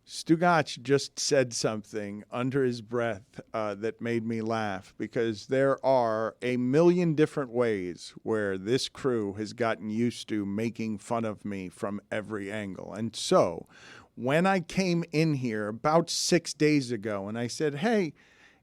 Stugotz just said something under his breath that made me laugh, because there are a million different ways where this crew has gotten used to making fun of me from every angle. And so when I came in here about 6 days ago and I said, hey,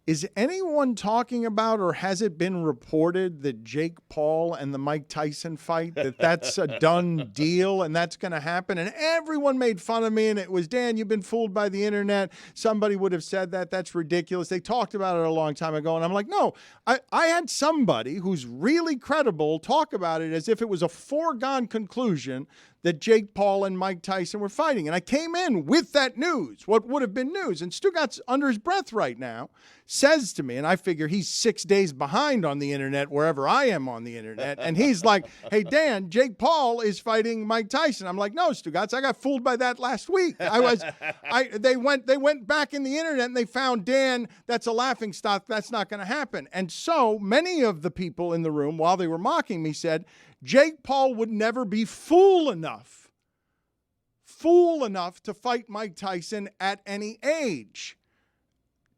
is anyone talking about, or has it been reported that Jake Paul and the Mike Tyson fight, that's a done deal and that's going to happen? And everyone made fun of me, and it was, Dan, you've been fooled by the internet. Somebody would have said that. That's ridiculous. They talked about it a long time ago. And I'm like, no, I had somebody who's really credible talk about it as if it was a foregone conclusion that Jake Paul and Mike Tyson were fighting. And I came in with that news, what would have been news. And Stugotz, under his breath right now, says to me, and I figure he's 6 days behind on the internet, wherever I am on the internet, and he's like, hey, Dan, Jake Paul is fighting Mike Tyson. I'm like, no, Stugotz, I got fooled by that last week. They went back in the internet and they found, Dan, that's a laughingstock. That's not going to happen. And so many of the people in the room, while they were mocking me, said, Jake Paul would never be fool enough to fight Mike Tyson at any age.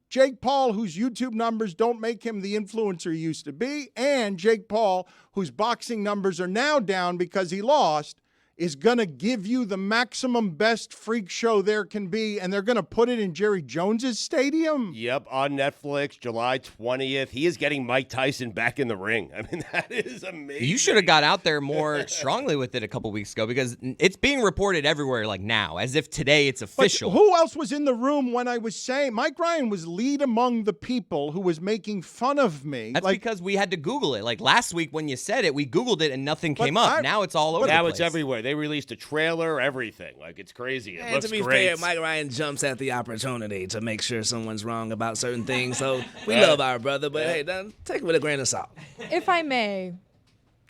Jake Paul, whose YouTube numbers don't make him the influencer he used to be, and Jake Paul, whose boxing numbers are now down because he lost, is going to give you the maximum best freak show there can be, and they're going to put it in Jerry Jones's stadium? Yep, on Netflix, July 20th. He is getting Mike Tyson back in the ring. I mean, that is amazing. You should have got out there more strongly with it a couple weeks ago, because it's being reported everywhere like now, as if today it's official. But who else was in the room when I was saying? Mike Ryan was lead among the people who was making fun of me. That's because we had to Google it. Like last week when you said it, we Googled it and nothing came up. Now it's all over the place. Now it's everywhere. They released a trailer, everything. Like, it's crazy. It looks to be great. fair, Mike Ryan jumps at the opportunity to make sure someone's wrong about certain things. So we love our brother, but hey, take it with a grain of salt. If I may,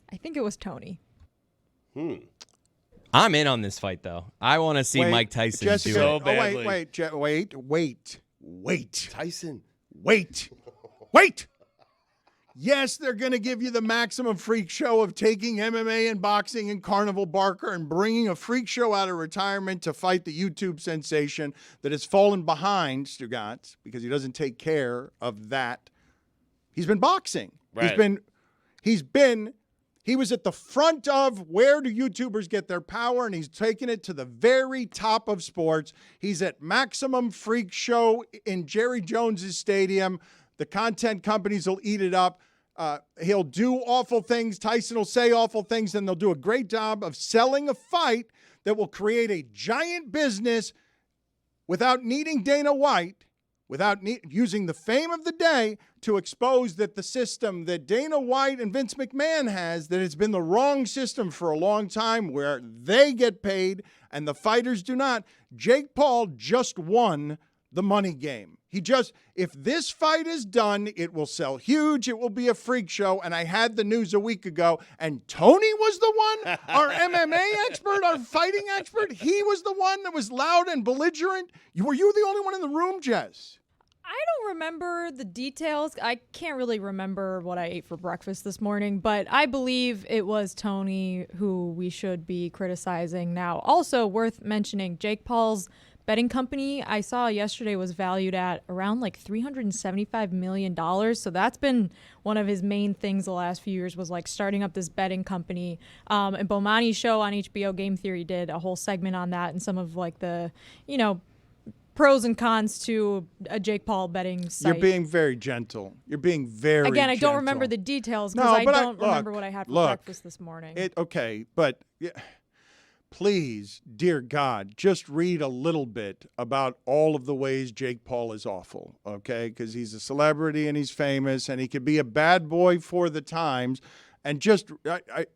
I think it was Tony. I'm in on this fight, though. I want to see Mike Tyson do it. So badly. Wait. Tyson. Wait. Yes, they're going to give you the maximum freak show of taking MMA and boxing and Carnival Barker and bringing a freak show out of retirement to fight the YouTube sensation that has fallen behind Stugotz because he doesn't take care of that. He's been boxing. Right. He was at the front of where do YouTubers get their power, and he's taken it to the very top of sports. He's at maximum freak show in Jerry Jones's stadium. The content companies will eat it up. He'll do awful things. Tyson will say awful things, and they'll do a great job of selling a fight that will create a giant business without needing Dana White, without using the fame of the day to expose that the system that Dana White and Vince McMahon has, that it's been the wrong system for a long time, where they get paid and the fighters do not. Jake Paul just won the money game. If this fight is done, it will sell huge. It will be a freak show. And I had the news a week ago, and Tony was the one, our MMA expert, our fighting expert. He was the one that was loud and belligerent. Were you the only one in the room, Jess? I don't remember the details. I can't really remember what I ate for breakfast this morning, but I believe it was Tony who we should be criticizing now. Also worth mentioning, Jake Paul's betting company I saw yesterday was valued at around like $375 million. So that's been one of his main things the last few years, was like starting up this betting company. And Bomani's show on HBO, Game Theory, did a whole segment on that and some of like the, pros and cons to a Jake Paul betting site. You're being very gentle. You're being very Again, I gentle. don't remember the details because I don't remember what I had for breakfast this morning. But please, dear God, just read a little bit about all of the ways Jake Paul is awful, okay? Because he's a celebrity and he's famous and he could be a bad boy for the times. And just,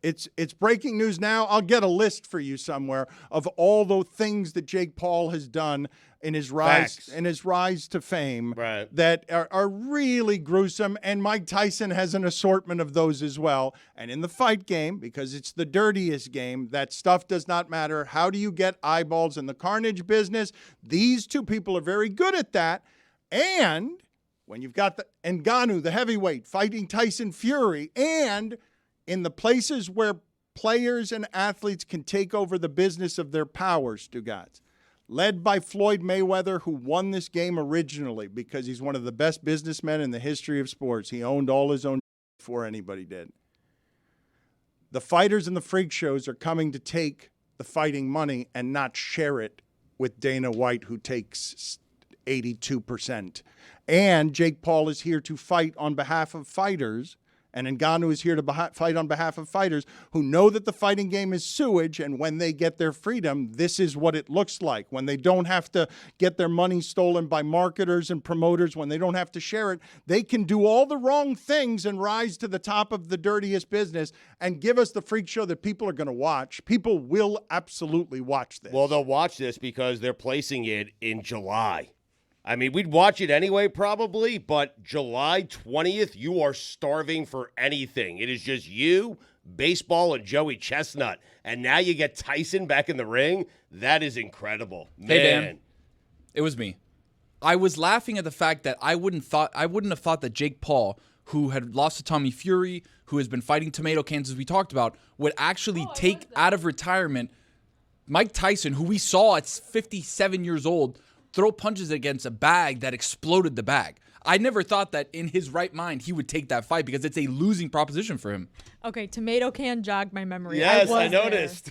it's breaking news now. I'll get a list for you somewhere of all the things that Jake Paul has done in his rise to fame, right, that are really gruesome. And Mike Tyson has an assortment of those as well. And in the fight game, because it's the dirtiest game, that stuff does not matter. How do you get eyeballs in the carnage business? These two people are very good at that. And when you've got the Ngannou, the heavyweight, fighting Tyson Fury, and in the places where players and athletes can take over the business of their power, Stugotz, led by Floyd Mayweather, who won this game originally because he's one of the best businessmen in the history of sports. He owned all his own before anybody did. The fighters and the freak shows are coming to take the fighting money and not share it with Dana White, who takes 82%. And Jake Paul is here to fight on behalf of fighters, and Ngannou is here to fight on behalf of fighters who know that the fighting game is sewage, and when they get their freedom, this is what it looks like. When they don't have to get their money stolen by marketers and promoters, when they don't have to share it, they can do all the wrong things and rise to the top of the dirtiest business and give us the freak show that people are going to watch. People will absolutely watch this. Well, they'll watch this because they're placing it in July. I mean, we'd watch it anyway, probably, but July 20th, you are starving for anything. It is just you, baseball, and Joey Chestnut. And now you get Tyson back in the ring. That is incredible. Man. Hey, Dan. It was me. I was laughing at the fact that I wouldn't have thought that Jake Paul, who had lost to Tommy Fury, who has been fighting tomato cans, as we talked about, would actually take out of retirement Mike Tyson, who we saw at 57 years old, throw punches against a bag that exploded the bag. I never thought that in his right mind he would take that fight because it's a losing proposition for him. Okay, tomato can jogged my memory. Yes, I noticed.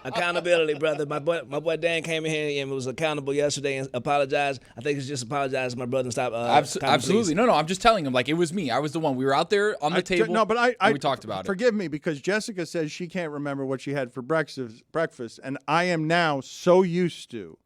Accountability, brother. My boy Dan came in here and was accountable yesterday and apologized. I think he's just apologized to my brother and stop. Absolutely. No, I'm just telling him, like, it was me. I was the one. We were out there on the table. No, but we talked about it. Forgive me, because Jessica says she can't remember what she had for breakfast, and I am now so used to.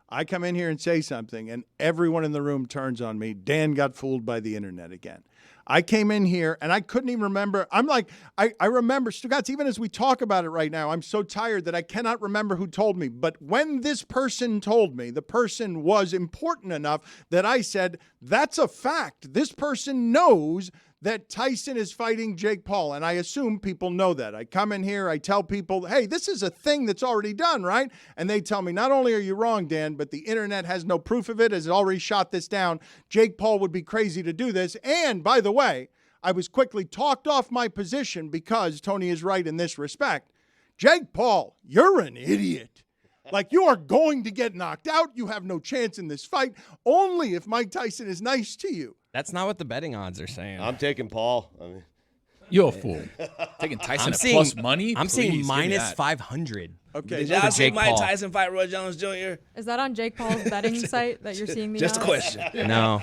I come in here and say something, and everyone in the room turns on me. Dan got fooled by the internet again. I came in here, and I couldn't even remember. I'm like, I remember, Stugotz, even as we talk about it right now, I'm so tired that I cannot remember who told me. But when this person told me, the person was important enough that I said, that's a fact. This person knows that Tyson is fighting Jake Paul, and I assume people know that. I come in here, I tell people, hey, this is a thing that's already done, right? And they tell me, not only are you wrong, Dan, but the internet has no proof of it, has already shot this down. Jake Paul would be crazy to do this. And, by the way, I was quickly talked off my position because Tony is right in this respect. Jake Paul, you're an idiot. Like, you are going to get knocked out. You have no chance in this fight, only if Mike Tyson is nice to you. That's not what the betting odds are saying. I'm taking Paul. I mean, You're a fool. Taking Tyson at plus money? I'm Please, seeing give me minus that. 500. Okay. Did y'all see Jake Mike Paul. Tyson fight Roy Jones Jr.? Is that on Jake Paul's betting site that you're seeing the Just a odds? question. No.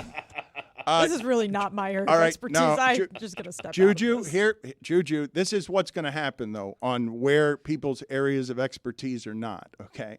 This is really not my area of all right, expertise. no, I'm just going to step out Juju, of this. Juju, this is what's going to happen, though, on where people's areas of expertise are not, okay?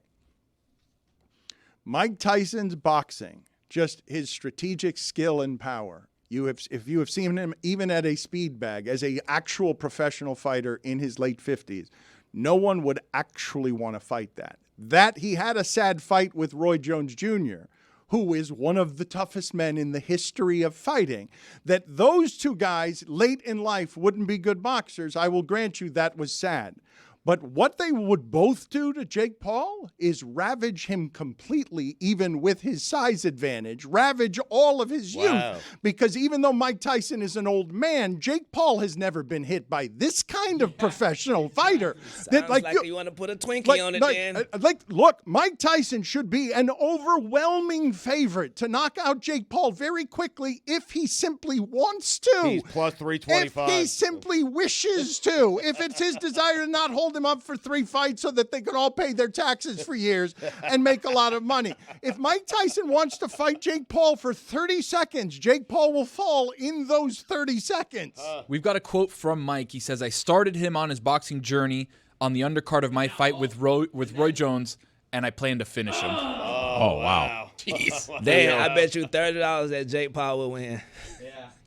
Mike Tyson's boxing, just his strategic skill and power. If you have seen him even at a speed bag as an actual professional fighter in his late 50s, no one would actually want to fight that. That he had a sad fight with Roy Jones Jr., who is one of the toughest men in the history of fighting. That those two guys late in life wouldn't be good boxers, I will grant you that was sad. But what they would both do to Jake Paul is ravage him completely, even with his size advantage, ravage all of his youth. Because even though Mike Tyson is an old man, Jake Paul has never been hit by this kind of professional fighter. Sounds like you want to put a Twinkie on it, Dan. Look, Mike Tyson should be an overwhelming favorite to knock out Jake Paul very quickly if he simply wants to. he's plus 325. If he simply wishes to. If it's his desire to not hold him up for 3 fights so that they can all pay their taxes for years and make a lot of money. If Mike Tyson wants to fight Jake Paul for 30 seconds, Jake Paul will fall in those 30 seconds. We've got a quote from Mike. He says, I started him on his boxing journey on the undercard of my fight with Roy Jones, and I plan to finish him. Oh, wow. Jeez. Dan, I bet you $30 that Jake Paul will win.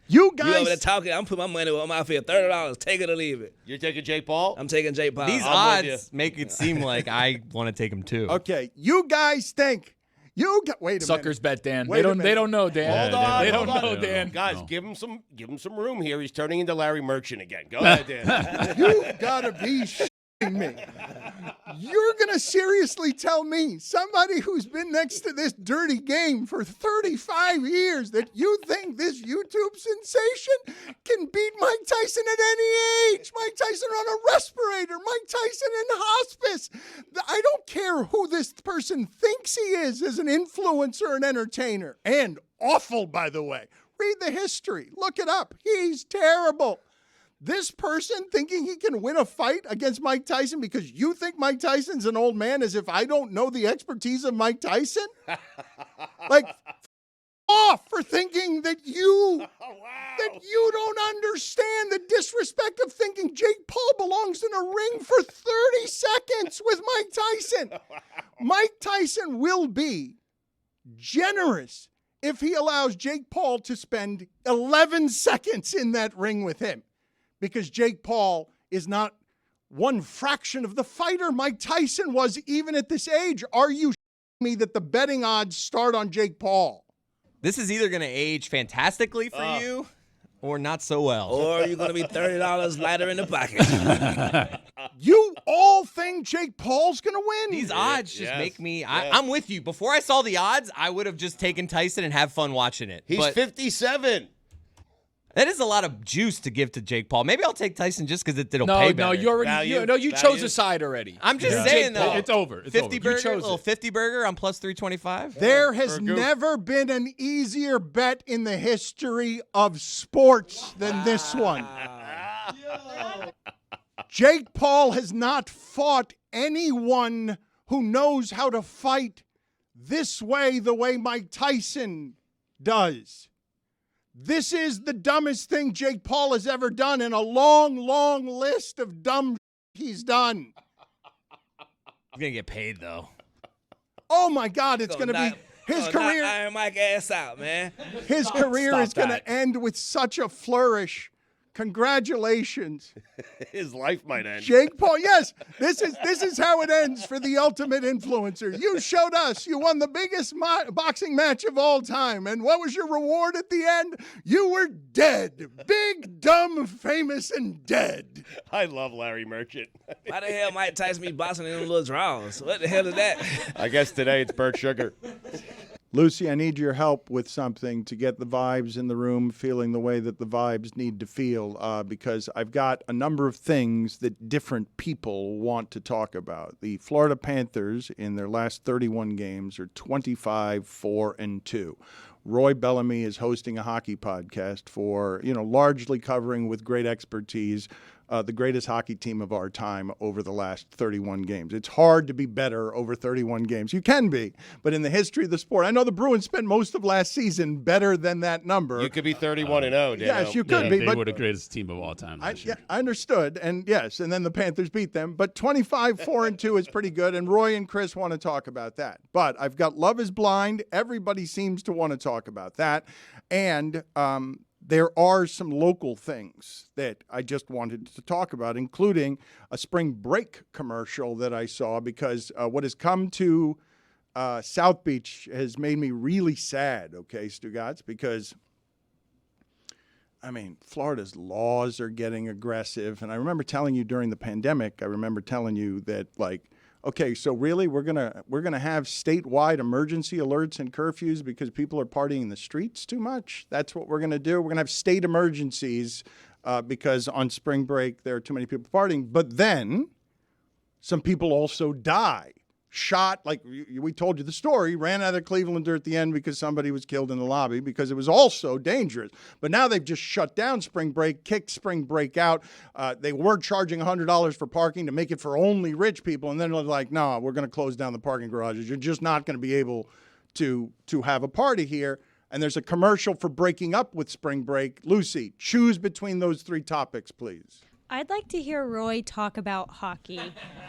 You You over there guys, talking, I'm putting my money where my field. $30, take it or leave it. You're taking Jake Paul? I'm taking Jake Paul. These I'm with odds make it seem like I want to take him too. okay, you guys think, wait a Suckers minute. bet, Dan. Wait a They minute. don't know, Dan. Hold on, They don't hold on. know, Dan. Guys, give him some room here. He's turning into Larry Merchant again. Go ahead, Dan. You gotta be me. You're going to seriously tell me, somebody who's been next to this dirty game for 35 years, that you think this YouTube sensation can beat Mike Tyson at any age? Mike Tyson on a respirator, Mike Tyson in hospice. I don't care who this person thinks he is as an influencer and entertainer. And awful, by the way. Read the history. Look it up. He's terrible. This person thinking he can win a fight against Mike Tyson because you think Mike Tyson's an old man, as if I don't know the expertise of Mike Tyson? Like, off for thinking that you don't understand the disrespect of thinking Jake Paul belongs in a ring for 30 seconds with Mike Tyson. Mike Tyson will be generous if he allows Jake Paul to spend 11 seconds in that ring with him. Because Jake Paul is not one fraction of the fighter Mike Tyson was even at this age. Are you me that the betting odds start on Jake Paul? This is either going to age fantastically for you or not so well. Or you're going to be $30 lighter in the pocket. You all think Jake Paul's going to win? These odds just make me... I'm with you. Before I saw the odds, I would have just taken Tyson and have fun watching it. He's 57. That is a lot of juice to give to Jake Paul. Maybe I'll take Tyson just because it'll pay better. No, you already you chose a side already. I'm just saying, though. It's over. It's 50 over. burger, a little 50 burger on plus 325. There has never been an easier bet in the history of sports than this one. Jake Paul has not fought anyone who knows how to fight this way, the way Mike Tyson does. This is the dumbest thing Jake Paul has ever done in a long, long list of dumb he's done. He's going to get paid, though. Oh, my God, it's going to be his career. Iron Mike ass out, man. His career is going to end with such a flourish. Congratulations. His life might end. Jake Paul, yes, this is how it ends for the ultimate influencer. You showed us. You won the biggest boxing match of all time. And what was your reward at the end? You were dead. Big, dumb, famous, and dead. I love Larry Merchant. Why the hell Mike Tyson be boxing in them little draws? What the hell is that? I guess today it's Burt Sugar. Lucy, I need your help with something to get the vibes in the room feeling the way that the vibes need to feel, because I've got a number of things that different people want to talk about. The Florida Panthers, in their last 31 games, are 25-4-2. Roy Bellamy is hosting a hockey podcast for, largely covering with great expertise the greatest hockey team of our time over the last 31 games. It's hard to be better over 31 games. You can be, but in the history of the sport, I know the Bruins spent most of last season better than that number. You could be 31-0, Dan. Yes, you could be. They were the greatest team of all time last year. I understood, and yes, and then the Panthers beat them, but 25-4-2 is pretty good, and Roy and Chris want to talk about that. But I've got Love is Blind. Everybody seems to want to talk about that, and there are some local things that I just wanted to talk about, including a spring break commercial that I saw, because what has come to South Beach has made me really sad, okay, Stugotz, because, Florida's laws are getting aggressive. And I remember telling you during the pandemic, that, okay, so really we're gonna have statewide emergency alerts and curfews because people are partying in the streets too much? That's what we're gonna do? We're gonna have state emergencies because on spring break there are too many people partying. But then some people also die. Shot, like we told you the story, ran out of Clevelander at the end because somebody was killed in the lobby because it was also dangerous. But now they've just shut down spring break, kicked spring break out. They were charging $100 for parking to make it for only rich people. And then they're like, no, we're going to close down the parking garages. You're just not going to be able to have a party here. And there's a commercial for breaking up with spring break. Lucy, choose between those three topics, please. I'd like to hear Roy talk about hockey.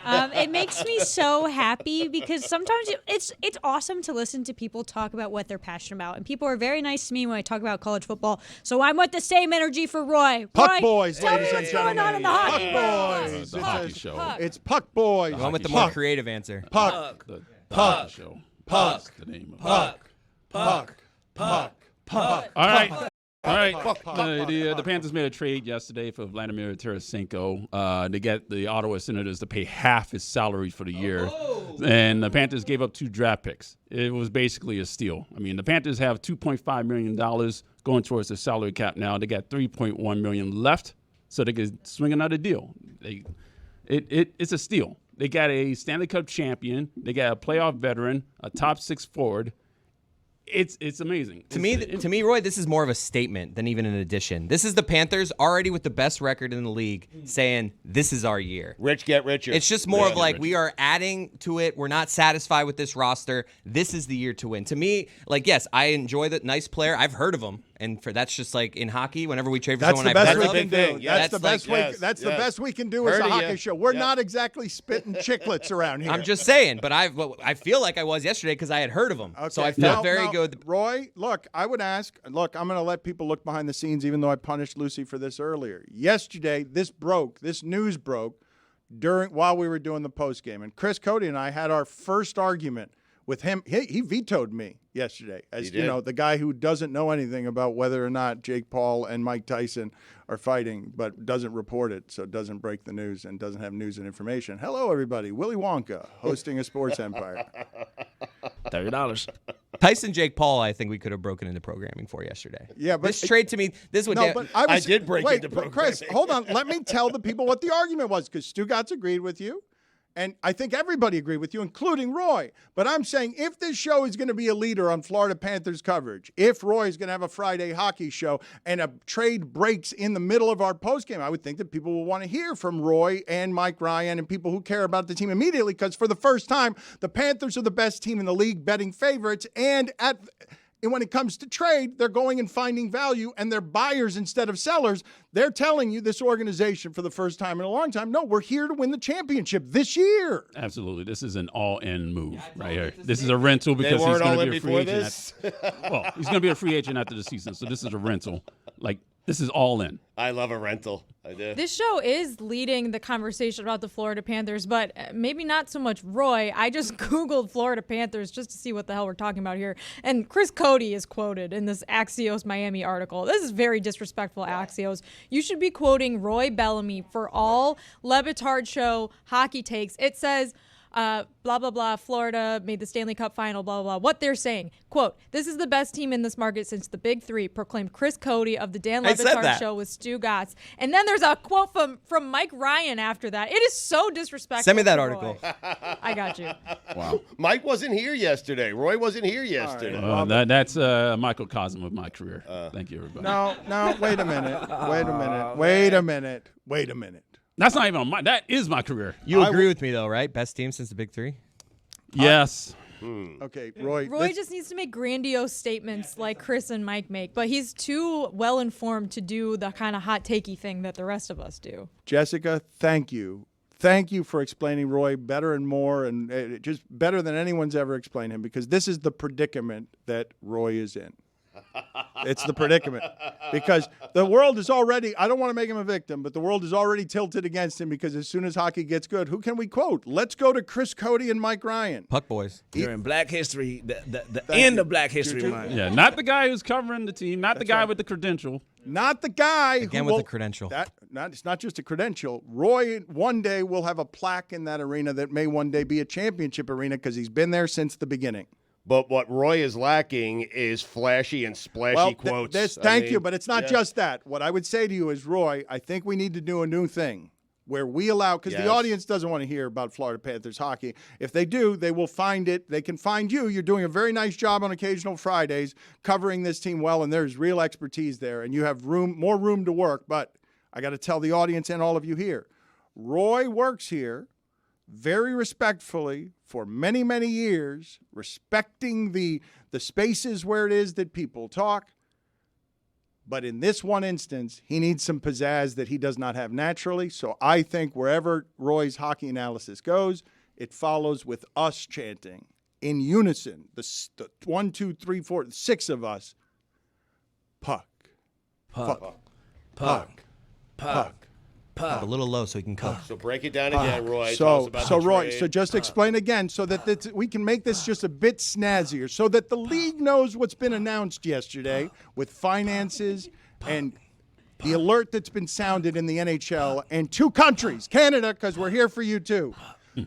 It makes me so happy because sometimes it's awesome to listen to people talk about what they're passionate about. And people are very nice to me when I talk about college football. So I want the same energy for Roy. Puck Roy, boys, tell ladies me and what's gentlemen. going on in the hockey Puck world. boys. The hockey show. It's Puck boys. Going with the Puck. more creative answer. Puck. The Puck. hockey show. Puck. That's the name of it. Puck. Puck. Puck. Puck. All right. All right. The Panthers made a trade yesterday for Vladimir Tarasenko. They get the Ottawa Senators to pay half his salary for the year. And the Panthers gave up 2 draft picks. It was basically a steal. I mean, the Panthers have $2.5 million going towards the salary cap now. They got $3.1 million left, so they could swing another deal. It's a steal. They got a Stanley Cup champion. They got a playoff veteran, a top 6 forward. It's amazing. To me, Roy, this is more of a statement than even an addition. This is the Panthers already with the best record in the league saying this is our year. Rich get richer. It's just more of like we are adding to it. We're not satisfied with this roster. This is the year to win. To me, like, yes, I enjoy the nice player. I've heard of him. And that's just like in hockey, whenever we trade for someone I've heard of. That's the best the best we can do as a hockey show. We're not exactly spitting chiclets around here. I'm just saying, but I feel like I was yesterday because I had heard of him. Okay. So I felt very good. Roy, look, I would ask, I'm going to let people look behind the scenes, even though I punished Lucy for this earlier. Yesterday, this news broke while we were doing the postgame. And Chris Cody and I had our first argument with him. He vetoed me yesterday as the guy who doesn't know anything about whether or not Jake Paul and Mike Tyson are fighting, but doesn't report it, so doesn't break the news and doesn't have news and information. Hello, everybody. Willy Wonka hosting a sports empire. $30. Tyson, Jake Paul, I think we could have broken into programming for yesterday. Yeah, but this trade to me, this would. No, but I did break into programming. Chris, hold on. Let me tell the people what the argument was, because Stugotz agreed with you. And I think everybody agreed with you, including Roy. But I'm saying if this show is going to be a leader on Florida Panthers coverage, if Roy is going to have a Friday hockey show and a trade breaks in the middle of our postgame, I would think that people will want to hear from Roy and Mike Ryan and people who care about the team immediately, because for the first time, the Panthers are the best team in the league, betting favorites, and when it comes to trade, they're going and finding value, and they're buyers instead of sellers. They're telling you, this organization, for the first time in a long time, no, we're here to win the championship this year. Absolutely. This is an all-in move right here. This is a rental because he's going to be a free agent. Well, he's going to be a free agent after the season, so this is a rental. Like, this is all in. I love a rental. I do. This show is leading the conversation about the Florida Panthers, but maybe not so much Roy. I just Googled Florida Panthers just to see what the hell we're talking about here. And Chris Cody is quoted in this Axios Miami article. This is very disrespectful, Axios. You should be quoting Roy Bellamy for all Le Batard Show hockey takes. It says, blah, blah, blah, Florida made the Stanley Cup final, blah, blah, blah. What they're saying, quote, this is the best team in this market since the Big Three, proclaimed Chris Cody of the Dan Le Batard Show with Stugotz. And then there's a quote from Mike Ryan after that. It is so disrespectful. Send me that article. I got you. Wow. Mike wasn't here yesterday. Roy wasn't here yesterday. That's a microcosm of my career. Thank you, everybody. No, wait a minute. That's not even that is my career. You agree with me, though, right? Best team since the Big Three? Yes. Okay, Roy. Roy just needs to make grandiose statements like Chris and Mike make, but he's too well informed to do the kind of hot takey thing that the rest of us do. Jessica, thank you. Thank you for explaining Roy better and more, and just better than anyone's ever explained him, because this is the predicament that Roy is in. It's the predicament, because the world is already, I don't want to make him a victim, but the world is already tilted against him, because as soon as hockey gets good, who can we quote? Let's go to Chris Cody and Mike Ryan. Puck boys. During Black History, the end of Black History Month. Yeah, not the guy who's covering the team, not the guy with the credential. Not the guy Again with the credential. It's not just a credential. Roy one day will have a plaque in that arena that may one day be a championship arena, because he's been there since the beginning. But what Roy is lacking is flashy and splashy quotes. Thank you, but it's not just that. What I would say to you is, Roy, I think we need to do a new thing where we allow, because the audience doesn't want to hear about Florida Panthers hockey. If they do, they will find it. They can find you. You're doing a very nice job on occasional Fridays covering this team well, and there's real expertise there, and you have more room to work. But I got to tell the audience and all of you here, Roy works here very respectfully for many, many years, respecting the spaces where it is that people talk. But in this one instance, he needs some pizzazz that he does not have naturally. So I think wherever Roy's hockey analysis goes, it follows with us chanting in unison, the 1, 2, 3, 4, 6 of us, puck, puck, puck, puck, puck. A little low so he can cook. So break it down again, Roy. So Roy, so just explain again so that we can make this just a bit snazzier, so that the league knows what's been announced yesterday with finances and the alert that's been sounded in the NHL and 2 countries, Canada, because we're here for you too.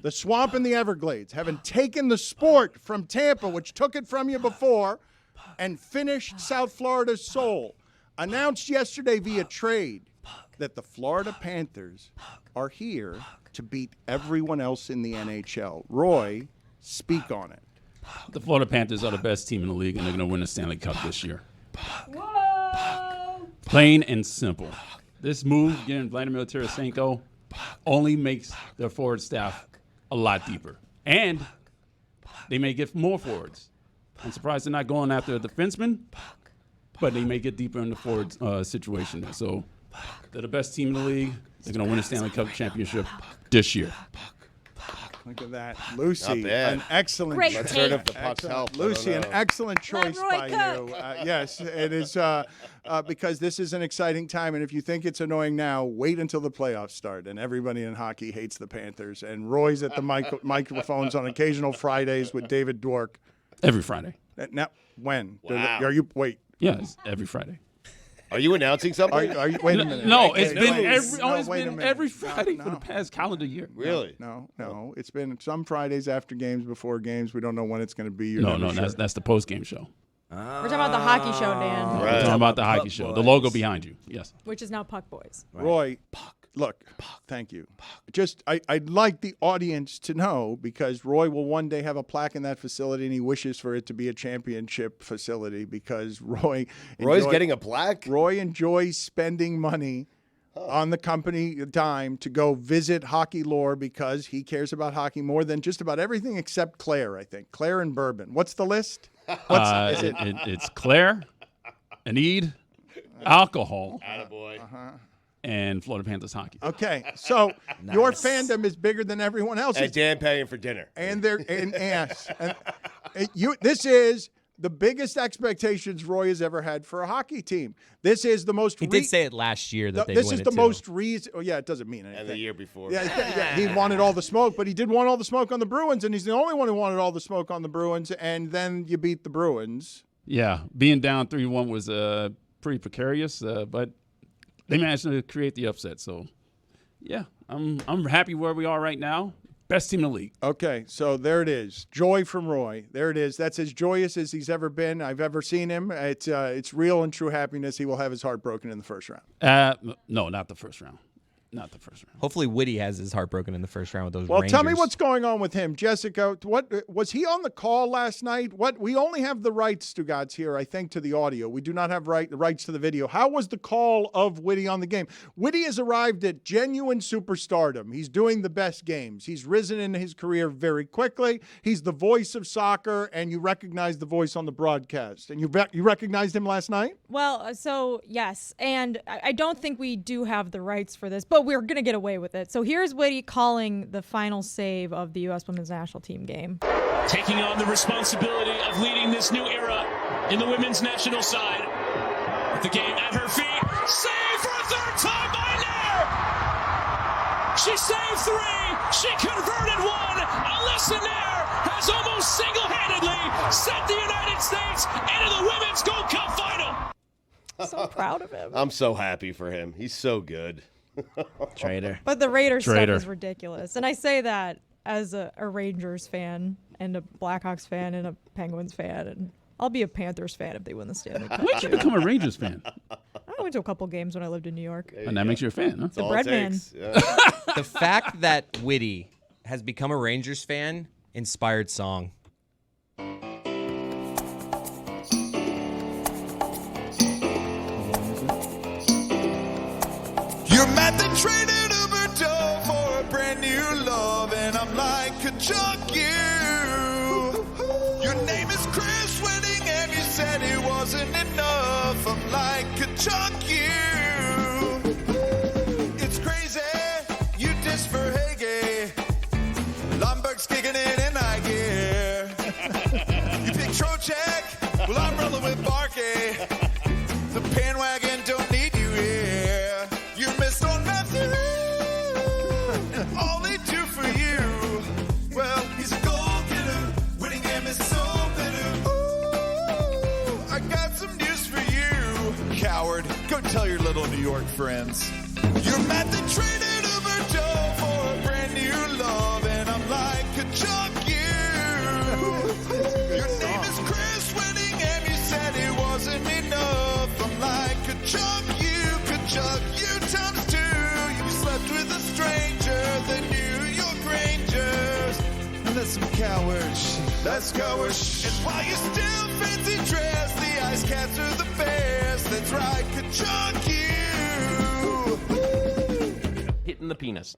The Swamp and the Everglades, having taken the sport from Tampa, which took it from you before, and finished South Florida's soul, announced yesterday via trade that the Florida Panthers are here to beat everyone else in the NHL. Roy, speak on it. The Florida Panthers are the best team in the league, and they're going to win the Stanley Cup this year. Whoa! Plain and simple. This move, getting Vladimir Tarasenko, only makes their forward staff a lot deeper. And they may get more forwards. I'm surprised they're not going after a defenseman, but they may get deeper in the forward situation. So they're the best team in the league. They're going to win a Stanley Cup championship this year. Look at that. Lucy, Not bad. an excellent Great Let's take. heard if the puck's help. Lucy, an excellent choice Roy by cook. you. Yes, it is because this is an exciting time, and if you think it's annoying now, wait until the playoffs start. And everybody in hockey hates the Panthers. And Roy's at the microphones on occasional Fridays with David Dwork. Every Friday. Now, when? Wow. Are you wait? Yeah, it's every Friday. Are you announcing something? Are you? Wait a minute. No, Wait, it's wait, been wait. every. No, It's wait a been minute. every Friday No, for the no. past calendar year. Really? No. It's been some Fridays after games, before games. We don't know when it's going to be. You're No, never sure. that's the post game show. We're talking about the hockey show, Dan, We're talking about the hockey Puck show. Boys. The logo behind you. Yes. which is now Puck Boys. Roy, look, thank you. Just, I'd like the audience to know, because Roy will one day have a plaque in that facility, and he wishes for it to be a championship facility, because Roy's getting a plaque? Roy enjoys spending money on the company dime to go visit Hockey Lore, because he cares about hockey more than just about everything except Claire, I think. Claire and bourbon. What's the list? Is it? It's Claire, Anid, alcohol, Attaboy. and Florida Panthers hockey. Okay, so your fandom is bigger than everyone else's. And Dan paying for dinner. And they're and yes, and this is the biggest expectations Roy has ever had for a hockey team. This is the most. He did say it last year that they this win is it the too. most reason. Oh yeah, it doesn't mean anything. And the year before. Yeah, he wanted all the smoke, but he did want all the smoke on the Bruins, and he's the only one who wanted all the smoke on the Bruins. And then you beat the Bruins. Yeah, being down 3-1 was pretty precarious, but they managed to create the upset. So, yeah, I'm happy where we are right now. Best team in the league. Okay, so there it is. Joy from Roy. There it is. That's as joyous as he's ever been. I've ever seen him. It's real and true happiness. He will have his heart broken in the first round. No, not the first round. Not the first round. Hopefully, Witty has his heart broken in the first round with those Well, Rangers. tell me what's going on with him, Jessica. What was he on the call last night? We only have the rights, Stugotz, here, I think, to the audio. We do not have the rights to the video. How was the call of Witty on the game? Witty has arrived at genuine superstardom. He's doing the best games. He's risen in his career very quickly. He's the voice of soccer, and you recognize the voice on the broadcast. And you recognized him last night? Well, so yes, and I don't think we do have the rights for this, but we're gonna get away with it. So here's Witty calling the final save of the U.S. Women's National Team game. Taking on the responsibility of leading this new era in the women's national side. With the game at her feet, save for a third time by Nair! She saved 3, she converted 1. Alyssa Nair has almost single-handedly sent the United States into the Women's Gold Cup final. So proud of him. I'm so happy for him. He's so good. Traitor. But the Raiders stuff Traitor. is ridiculous. And I say that as a Rangers fan and a Blackhawks fan and a Penguins fan. And I'll be a Panthers fan if they win the Stanley Cup. When did you become a Rangers fan? I went to a couple games when I lived in New York. And that makes you a fan, huh? That's all it bread man. takes. Yeah. The fact that Witty has become a Rangers fan inspired song. You're mad that traded Uberto for a brand new love, and I'm like, Tkachuk You. Your name is Chris Wittyngham, you said it wasn't enough. I'm like, Tkachuk You. It's crazy, you diss for Hagee. Lomberg's kicking it in high gear. You pick Trocheck, well I'm rolling with Barkey. The bandwagon don't need you here. You missed on Matthew, and all they do for you, well, he's a goal-getter. Whittingham is so bitter. Ooh, I got some news for you, coward. Go Go tell your little New York friends. You're mad that traded Uberto for a brand new love, and I'm like, Tkachuk You. Your name is Chris Wittyngham, you said it wasn't enough. I'm like, Tkachuk You times 2. You slept with a stranger, the New York Rangers. And that's some cowards. That's cowards. And while you still fancy dress, the Ice Cats are the Bears. That's right, Tkachuk You. Hitting the penis.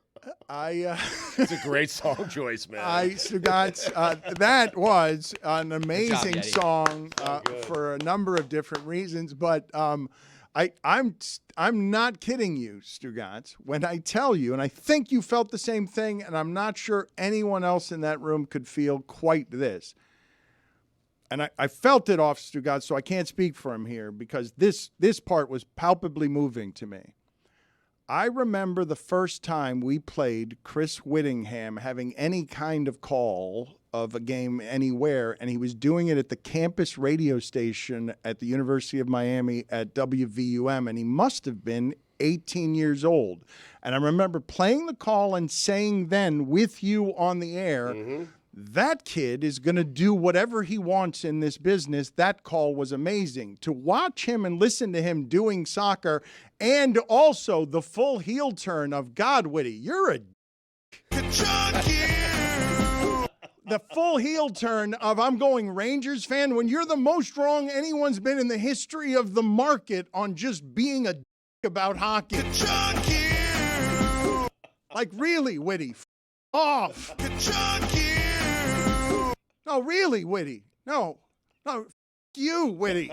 It's a great song choice, man. Stugotz, that was an amazing Yeti. song for a number of different reasons, but I'm not kidding you, Stugotz, when I tell you, and I think you felt the same thing, and I'm not sure anyone else in that room could feel quite this. And I felt it off Stugotz, so I can't speak for him here because this part was palpably moving to me. I remember the first time we played Chris Wittyngham having any kind of call of a game anywhere, and he was doing it at the campus radio station at the University of Miami at WVUM, and he must have been 18 years old. And I remember playing the call and saying then with you on the air, that kid is going to do whatever he wants in this business. That call was amazing. To watch him and listen to him doing soccer, and also the full heel turn of God, Witty, you're a the full heel turn of I'm going Rangers fan when you're the most wrong anyone's been in the history of the market on just being a about hockey. Like really, Witty, off. No, really, Witty. No, you, Witty.